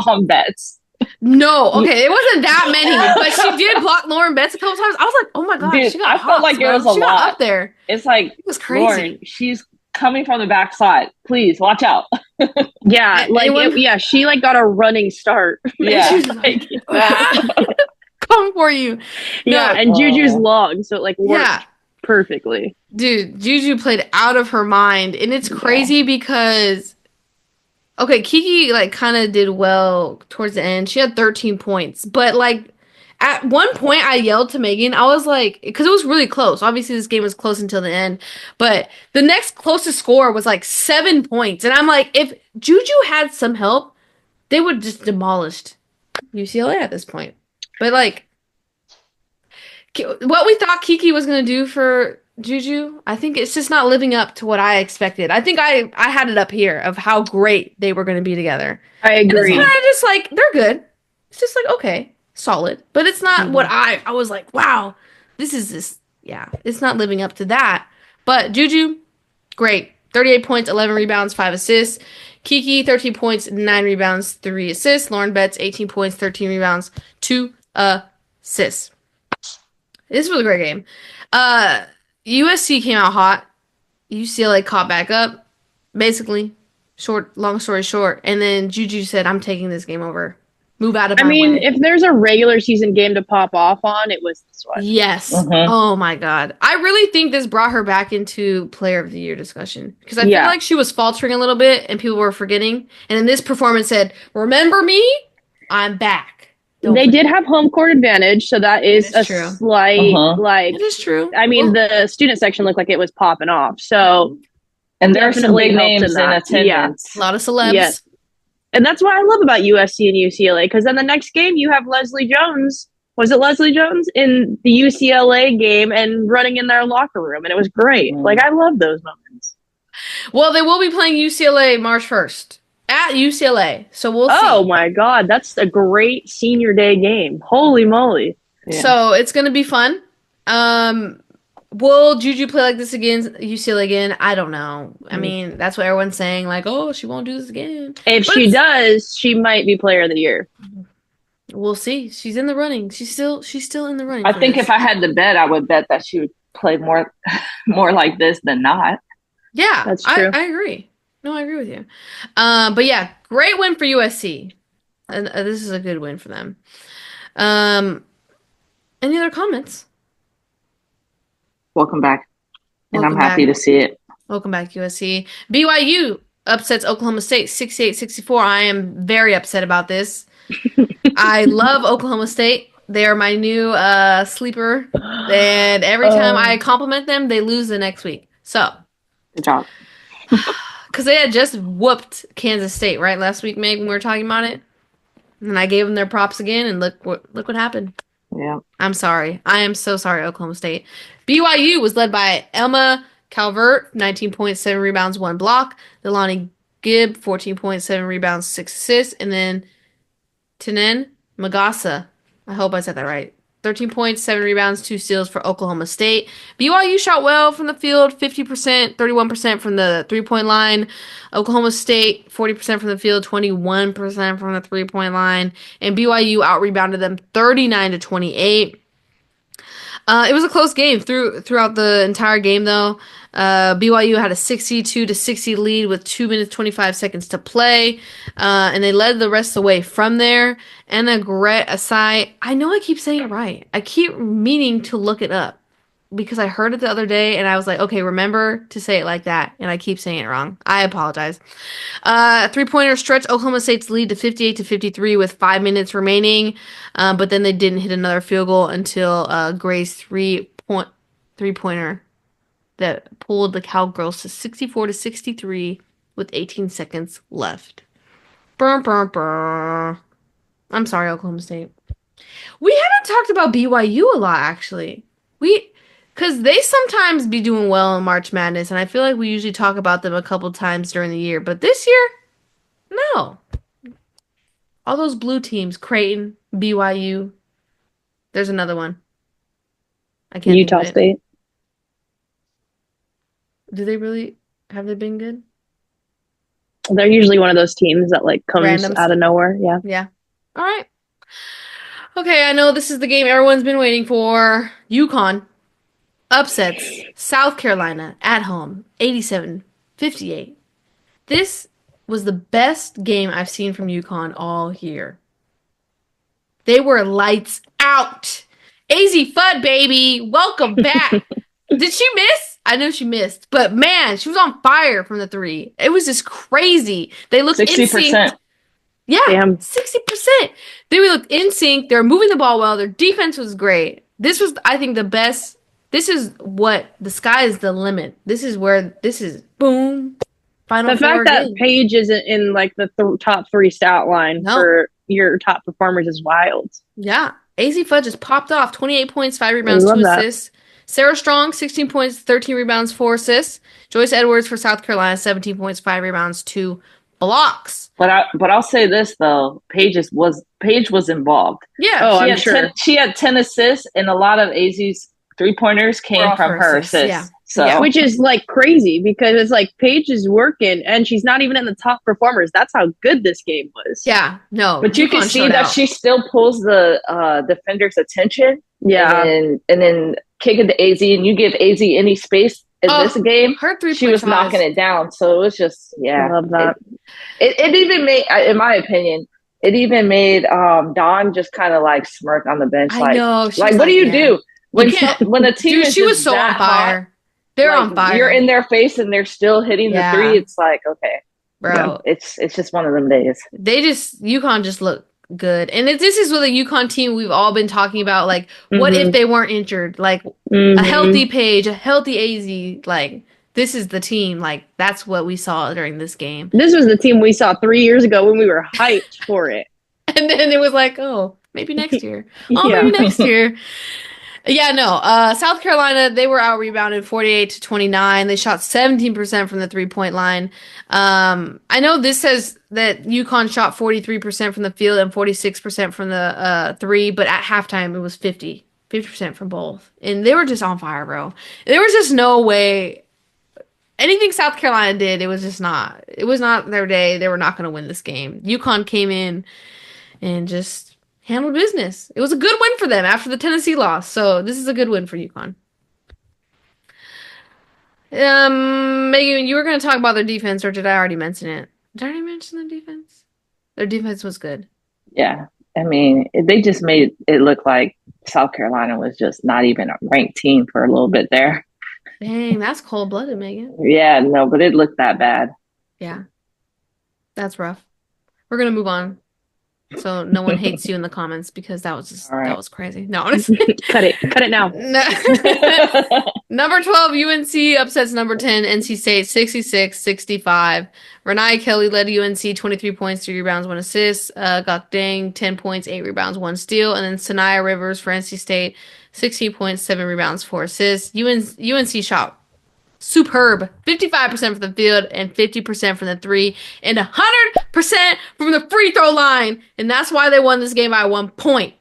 on bets. No, okay, it wasn't that many, but she did block Lauren Betts a couple times. I was like, oh my God, dude, she got I felt like it was a she lot got up there. It's like, it was crazy. Lauren, she's coming from the backside. Please watch out. Yeah, she like got a running start. Yeah, she's like, come for you. Yeah, and Juju's long, so it like worked perfectly. Dude, Juju played out of her mind, and it's crazy because okay, Kiki like kind of did well towards the end. She had 13 points, but like at one point I yelled to Megan. I was like, because it was really close. Obviously, this game was close until the end, but the next closest score was like 7 points, and I'm like, if Juju had some help, they would just demolished UCLA at this point. But like, what we thought Kiki was gonna do for Juju, I think it's just not living up to what I expected. I think I had it up here of how great they were going to be together. I agree. And I just like, they're good. It's just like, okay, solid. But it's not what I was like, wow, it's not living up to that. But Juju, great. 38 points, 11 rebounds, 5 assists. Kiki, 13 points, 9 rebounds, 3 assists. Lauren Betts, 18 points, 13 rebounds, 2 assists. This was a great game. USC came out hot. UCLA caught back up. Basically, long story short. And then Juju said, I'm taking this game over. Move out of my way. If there's a regular season game to pop off on, it was this one. Yes. Oh, my God. I really think this brought her back into Player of the Year discussion. Because I feel like she was faltering a little bit, and people were forgetting. And then this performance said, remember me? I'm back. They did have home court advantage, so that is a true. Slight, It is true. I mean, the student section looked like it was popping off, so... And there are some big names in attendance. A lot of celebs. Yes. And that's what I love about USC and UCLA, because then the next game, you have Leslie Jones. Was it Leslie Jones? In the UCLA game and running in their locker room, and it was great. Like, I love those moments. Well, they will be playing UCLA March 1st. At UCLA, so we'll see. Oh my God, that's a great senior day game. Holy moly. Yeah. So it's going to be fun. Will Juju play like this again, UCLA again? I don't know. I mean, that's what everyone's saying, like, oh, she won't do this again. If But she does, she might be player of the year. we'll see. She's in the running. She's still in the running. I for think this. if I had to bet, I would bet that she would play more like this than not. Yeah, That's true. I agree. No, I agree with you. But yeah, great win for USC. And this is a good win for them. Any other comments? Welcome back. And Welcome I'm happy back. to see it. Welcome back, USC. BYU upsets Oklahoma State 68-64. I am very upset about this. I love Oklahoma State. They are my new sleeper. And every time I compliment them, they lose the next week. So, Good job. because they had just whooped Kansas State, right, last week, Meg, when we were talking about it. And I gave them their props again, and look what happened. Yeah. I'm sorry. I am so sorry, Oklahoma State. BYU was led by Emma Calvert, 19 points, 7 rebounds, 1 block. Delani Gibb, 14.7 rebounds, 6 assists. And then Tenen Magasa, I hope I said that right, 13 points, 7 rebounds, 2 steals for Oklahoma State. BYU shot well from the field, 50%, 31% from the three-point line. Oklahoma State, 40% from the field, 21% from the three-point line. And BYU out-rebounded them 39-28. It was a close game throughout the entire game, though. BYU had a 62-60 lead with 2 minutes 25 seconds to play, and they led the rest of the way from there. And Asai, I know I keep saying it right. I keep meaning to look it up because I heard it the other day, and I was like, okay, remember to say it like that, and I keep saying it wrong. I apologize. Three-pointer stretched Oklahoma State's lead to 58-53 with 5 minutes remaining, but then they didn't hit another field goal until Gray's three-pointer that pulled the Cowgirls to 64-63 with 18 seconds left. Burr, burr, burr. I'm sorry, Oklahoma State. We haven't talked about BYU a lot, actually. Because they sometimes be doing well in March Madness, and I feel like we usually talk about them a couple times during the year. But this year, no. All those blue teams, Creighton, BYU. There's another one. I can't Utah think of it. State. Do they really? Have they been good? They're usually one of those teams that like comes Random out of nowhere. Yeah. Yeah. All right. Okay, I know this is the game everyone's been waiting for. UConn upsets South Carolina at home, 87-58. This was the best game I've seen from UConn all year. They were lights out. AZ Fudd, baby, welcome back. Did she miss? I know she missed, but man, she was on fire from the three. It was just crazy. They looked 60%. Yeah, Damn. 60%. They looked in sync. They were moving the ball well. Their defense was great. This was, I think, the best. This is what the sky is the limit. This is boom. Final The four fact that game. Paige isn't in like the top 3 stat line for your top performers is wild. Yeah. AZ Fudd just popped off. 28 points, 5 rebounds, love 2 that. assists. Sarah Strong, 16 points, 13 rebounds, 4 assists. Joyce Edwards for South Carolina, 17 points, 5 rebounds, 2 blocks. But I'll say this though, Paige was involved. Yeah. Oh, She I'm sure. she had 10 assists, and a lot of AZ's 3-pointers came from her assists. Yeah. So Yeah. Which is like crazy because it's like Paige is working and she's not even in the top performers. That's how good this game was. Yeah. No. but you can UConn see showed that out. she still pulls the defender's attention. Yeah. And then kick it to AZ, and you give AZ any space in this game, her 3-point she was shots. knocking it down. So it was just, I love that. It even made, in my opinion, it even made Dawn just kind of like smirk on the bench. I like, know. She like was what do you yeah. do when can't- when a team Dude, is she was just so on that fire. hot, They're like, on fire. You're in their face and they're still hitting Yeah. the three. It's like, okay, Bro. it's just one of them days. UConn just looked good. And this is with a UConn team we've all been talking about. Like, what if they weren't injured? Like, a healthy Paige, a healthy AZ. Like, this is the team. Like, that's what we saw during this game. This was the team we saw 3 years ago when we were hyped for it. And then it was like, oh, maybe next year. Yeah. Maybe next year. Yeah, no. South Carolina, they were out-rebounded 48-29. They shot 17% from the three-point line. I know this says that UConn shot 43% from the field and 46% from the three, but at halftime it was 50. 50% from both. And they were just on fire, bro. There was just no way anything South Carolina did, it was not their day. They were not going to win this game. UConn came in and just handled business. It was a good win for them after the Tennessee loss. So this is a good win for UConn. Megan, you were going to talk about their defense, or did I already mention it? Did I already mention their defense? Their defense was good. Yeah. I mean, they just made it look like South Carolina was just not even a ranked team for a little bit there. Dang, that's cold-blooded, Megan. Yeah, no, but it looked that bad. Yeah. That's rough. We're going to move on. So no one hates you in the comments because that was just, that was crazy. No, honestly. Cut it now. Number 12, UNC upsets number 10, NC State 66-65. Renai Kelly led UNC 23 points, 3 rebounds, 1 assist. Gok Dang 10 points, 8 rebounds, 1 steal. And then Sanaya Rivers for NC State 16 points, 7 rebounds, 4 assists. UNC shot superb. 55% from the field and 50% from the 3 and 100% from the free throw line. And that's why they won this game by 1 point.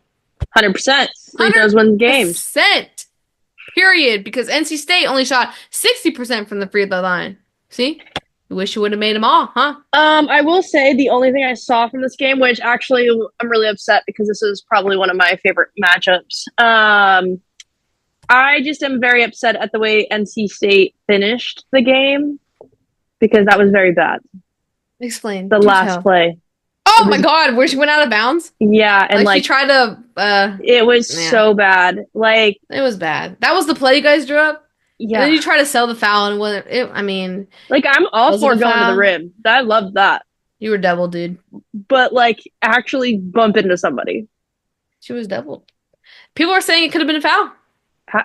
100%. Free throws win games. Period. Because NC State only shot 60% from the free throw line. See? You wish you would have made them all, huh? I will say the only thing I saw from this game, which actually I'm really upset because this is probably one of my favorite matchups. I just am very upset at the way NC State finished the game because that was very bad. Explain. The last play. Oh my God, where she went out of bounds? Yeah, and she tried to it was so bad. Like, it was bad. That was the play you guys drew up? Yeah. And then you try to sell the foul and what I mean, like, I'm all for going to the rim. I love that. You were doubled, dude. But like actually bump into somebody. She was doubled. People are saying it could have been a foul.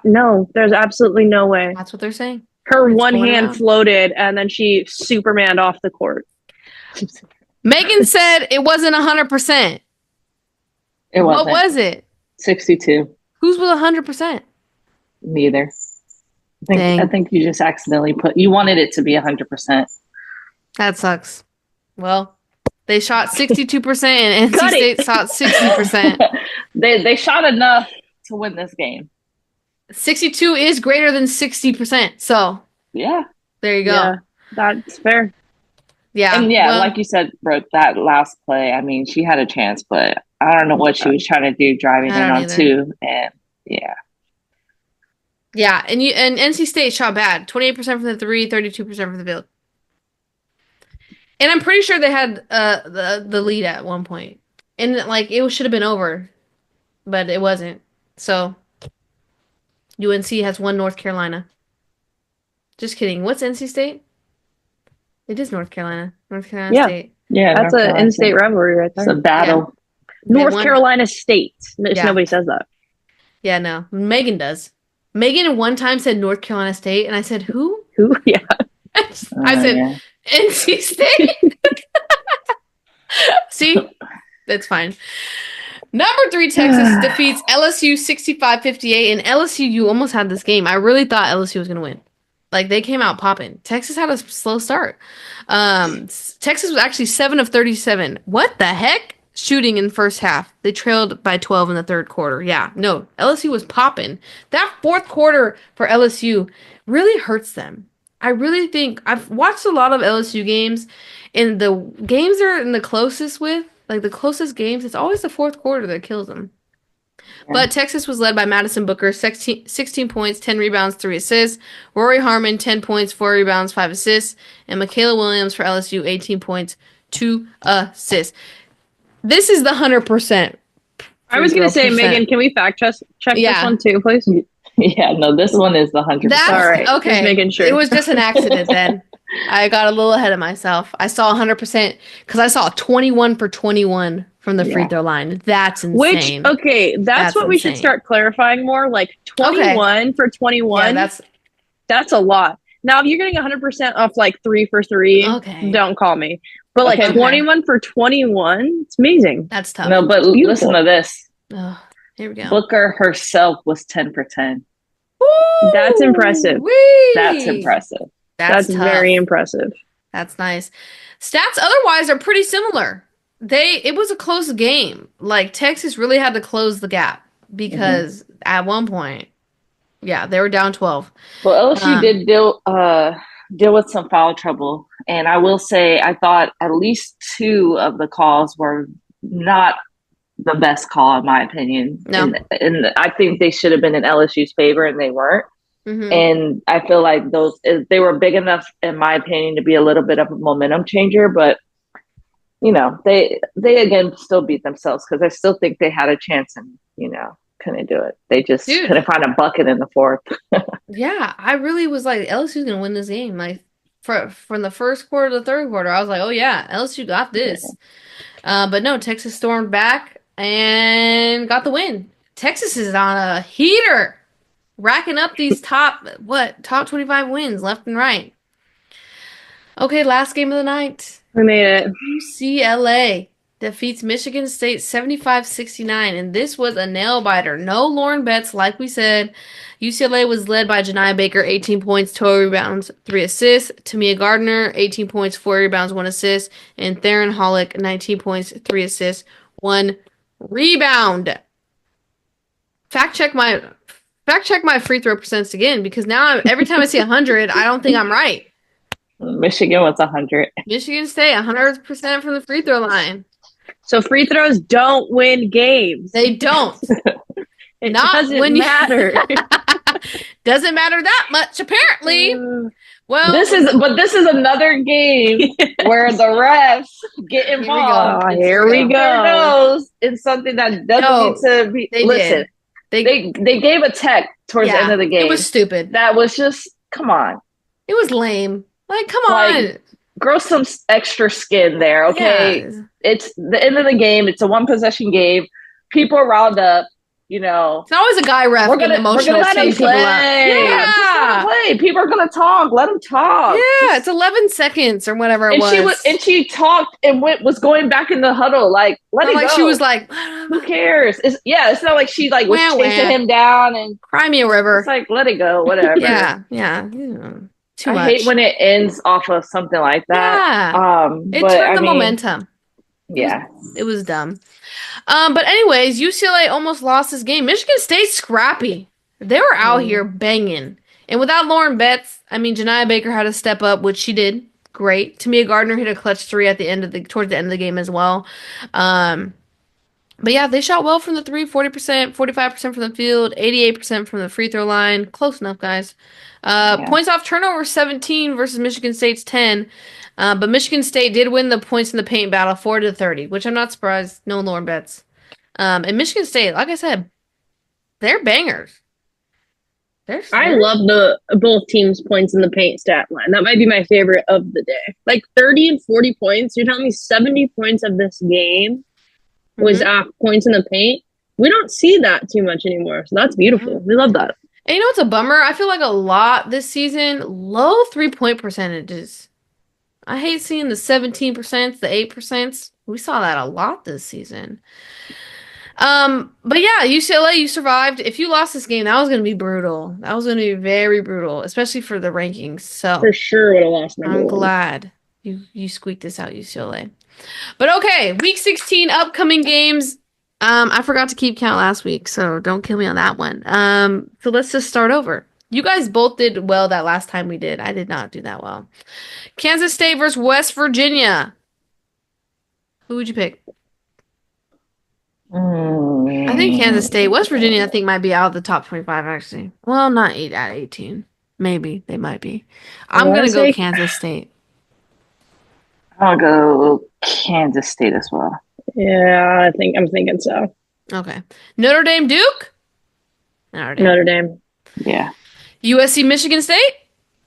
No, there's absolutely no way. That's what they're saying. Her one hand floated and then she Supermaned off the court. Megan said it wasn't 100%. It wasn't. What was it? 62. Whose was 100%? Neither. I think you just accidentally you wanted it to be 100%. That sucks. Well, they shot 62% and NC State shot 60%. They shot enough to win this game. 62 is greater than 60%. So, yeah. There you go. Yeah, that's fair. Yeah. And yeah, like you said, bro, that last play, I mean, she had a chance, but I don't know what she was trying to do driving in on 2. And yeah. Yeah, and NC State shot bad. 28% from the 3, 32% from the field. And I'm pretty sure they had the lead at one point. And like it should have been over, but it wasn't. So UNC has won North Carolina. Just kidding. What's NC State? It is North Carolina. North Carolina State. Yeah, that's an in-state rivalry right there. It's a battle. Yeah. North Carolina State. Nobody says that. Yeah, no. Megan does. Megan one time said North Carolina State, and I said, who? Who? Yeah. I said, NC State. See? That's fine. Number 3, Texas defeats LSU 65-58, and LSU, you almost had this game. I really thought LSU was going to win. Like, they came out popping. Texas had a slow start. Texas was actually 7 of 37. What the heck? Shooting in the first half. They trailed by 12 in the third quarter. Yeah, no, LSU was popping. That fourth quarter for LSU really hurts them. I really think I've watched a lot of LSU games, and the games they're in the closest with, like the closest games, it's always the fourth quarter that kills them. Yeah. But Texas was led by Madison Booker, 16 points, 10 rebounds, 3 assists. Rory Harmon, 10 points, 4 rebounds, 5 assists. And Michaela Williams for LSU, 18 points, 2 assists. This is the 100%. I was going to say, Megan, can we fact check this one too, please? Yeah, no, this one is the 100%. That's, all right. Okay. Just making sure. It was just an accident then. I got a little ahead of myself. I saw 100% because I saw 21 for 21 from the free throw line. That's insane. That's what we should start clarifying more. Like 21 for 21. Yeah, that's a lot. Now, if you're getting 100% off like 3 for 3, don't call me. But like 21 for 21, it's amazing. That's tough. No, but listen to this. Oh, here we go. Booker herself was 10 for 10. Woo! That's impressive. That's impressive. That's very impressive. That's nice. Stats otherwise are pretty similar. It was a close game. Like Texas really had to close the gap. because at one point, yeah, they were down 12. Well, LSU did deal with some foul trouble, and I will say I thought at least two of the calls were not the best call in my opinion. No. And I think they should have been in LSU's favor, and they weren't. And I feel like they were big enough, in my opinion, to be a little bit of a momentum changer. But they again still beat themselves because I still think they had a chance, and couldn't do it. They just couldn't find a bucket in the fourth. Yeah, I really was like, LSU's gonna win this game. Like from the first quarter to the third quarter, I was like, oh yeah, LSU got this. But no, Texas stormed back and got the win. Texas is on a heater, racking up these top 25 wins left and right. Okay, last game of the night. We made it. UCLA defeats Michigan State 75-69, and this was a nail-biter. No Lauren Betts, like we said. UCLA was led by Janiah Baker, 18 points, 12 rebounds, 3 assists. Tamia Gardner, 18 points, 4 rebounds, 1 assist. And Theron Hollick, 19 points, 3 assists, 1 rebound. Fact check my free throw percents again, because now every time I see 100, I don't think I'm right. Michigan was 100. Michigan State, 100% from the free throw line. So free throws don't win games. They don't. It Not doesn't when matter. Doesn't matter that much, apparently. Well, this is another game where the refs get involved. Here we go. In something that doesn't need to be. Listen, they gave a tech towards the end of the game. It was stupid. That was just, come on. It was lame. Like, come on. Grow some extra skin there, okay? Yeah. It's the end of the game. It's a one-possession game. People are riled up, It's always a guy ref getting emotional. Let him play. Yeah. Just let him play. People are going to talk. Let them talk. Yeah, it's 11 seconds or whatever it was. And she talked and was going back in the huddle. Like, let it go. She was like, who cares? It's not like she was chasing him down and cry me a river. It's like, let it go, whatever. Yeah. Too much. I hate when it ends off of something like that. Yeah. It turned the momentum. Yeah. It was dumb. But anyways, UCLA almost lost this game. Michigan State scrappy. They were out here banging. And without Lauren Betts, Janiah Baker had to step up, which she did. Great. Tamia Gardner hit a clutch 3 towards the end of the game as well. But yeah, they shot well from the 3, 40%, 45% from the field, 88% from the free throw line. Close enough, guys. Points off turnover 17 versus Michigan State's 10. But Michigan State did win the points in the paint battle 40-30, which I'm not surprised. No Lauren Betts. And Michigan State, like I said, they're bangers. I love both teams' points in the paint stat line. That might be my favorite of the day. Like 30 and 40 points. You're telling me 70 points of this game was points in the paint? We don't see that too much anymore. So that's beautiful. We love that. And what's a bummer? I feel like a lot this season, low 3-point percentages. I hate seeing the 17%, the 8%. We saw that a lot this season. But yeah, UCLA, you survived. If you lost this game, that was going to be brutal. That was going to be very brutal, especially for the rankings. So for sure would have lost. I'm glad you squeaked this out, UCLA. But okay, week 16 upcoming games. I forgot to keep count last week, so don't kill me on that one. So let's just start over. You guys both did well that last time we did. I did not do that well. Kansas State versus West Virginia. Who would you pick? I think Kansas State. West Virginia, I think, might be out of the top 25, actually. Well, not 8 out of 18. Maybe. They might be. I'm going to go Kansas State. I'll go Kansas State as well. Yeah, I'm thinking so. Okay. Notre Dame Duke? Notre Dame. Yeah. USC Michigan State?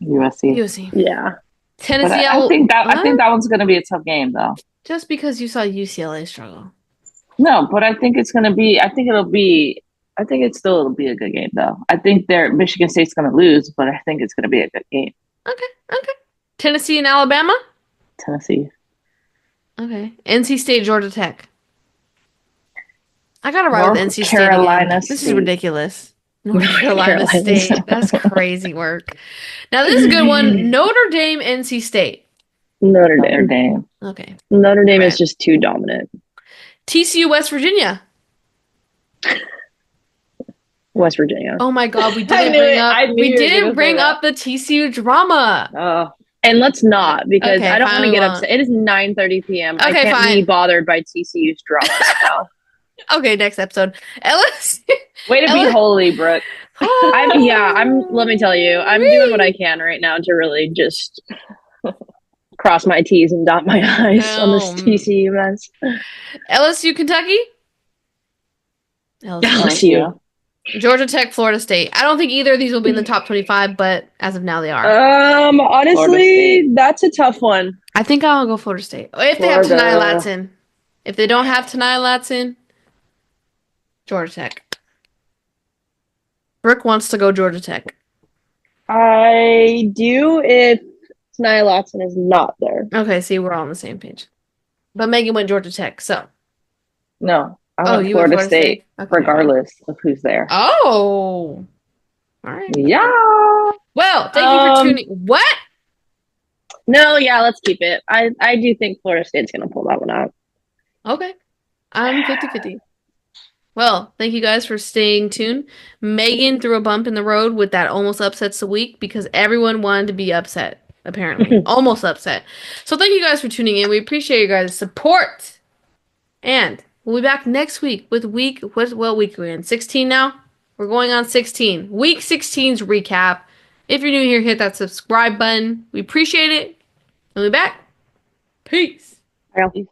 USC. Yeah. Tennessee. I think that one's going to be a tough game, though. Just because you saw UCLA struggle. No, but I think it's going to be. It'll be a good game, though. I think Michigan State's going to lose, but I think it's going to be a good game. Okay. Tennessee and Alabama? Tennessee. Okay. NC State, Georgia Tech. I got to ride with NC State again. This is ridiculous. North Carolina State. That's crazy work. Now, this is a good one. Notre Dame, NC State. Notre Dame. Okay. Notre Dame is just too dominant. TCU, West Virginia. West Virginia. Oh my God, we I didn't knew bring it. up. I knew We you were didn't gonna say bring that. up the TCU drama. Oh, And let's not, because Okay, I don't fine, want to we get won't. upset. It is 9:30 p.m. I Okay, can't fine. be bothered by TCU's drama right now. Okay, next episode. Ellis. way to be Ellis- holy, Brooke. Let me tell you, I'm doing what I can right now to really just cross my T's and dot my I's on this Oh, TCU mess. LSU, Kentucky. LSU. Georgia Tech, Florida State. I don't think either of these will be in the top 25, but as of now they are. Honestly, that's a tough one. I think I'll go Florida State. If they have Florida. Tanaya Latson. If they don't have Tanaya Latson, Georgia Tech. Brooke wants to go Georgia Tech. I do if Tanaya Latson is not there. Okay, see, we're all on the same page. But Megan went Georgia Tech, so. No, I Oh, went you went Florida Florida State, State? Okay. regardless of who's there. Oh. All right. Yeah. Well, thank you for tuning. What? No, yeah, let's keep it. I do think Florida State's going to pull that one out. Okay. I'm 50-50. Well, thank you guys for staying tuned. Megan threw a bump in the road with that almost upsets the week because everyone wanted to be upset, apparently. Almost upset. So thank you guys for tuning in. We appreciate you guys' support. And we'll be back next week with what week are we in? 16 now? We're going on 16. Week 16's recap. If you're new here, hit that subscribe button. We appreciate it. We'll be back. Peace. Bye.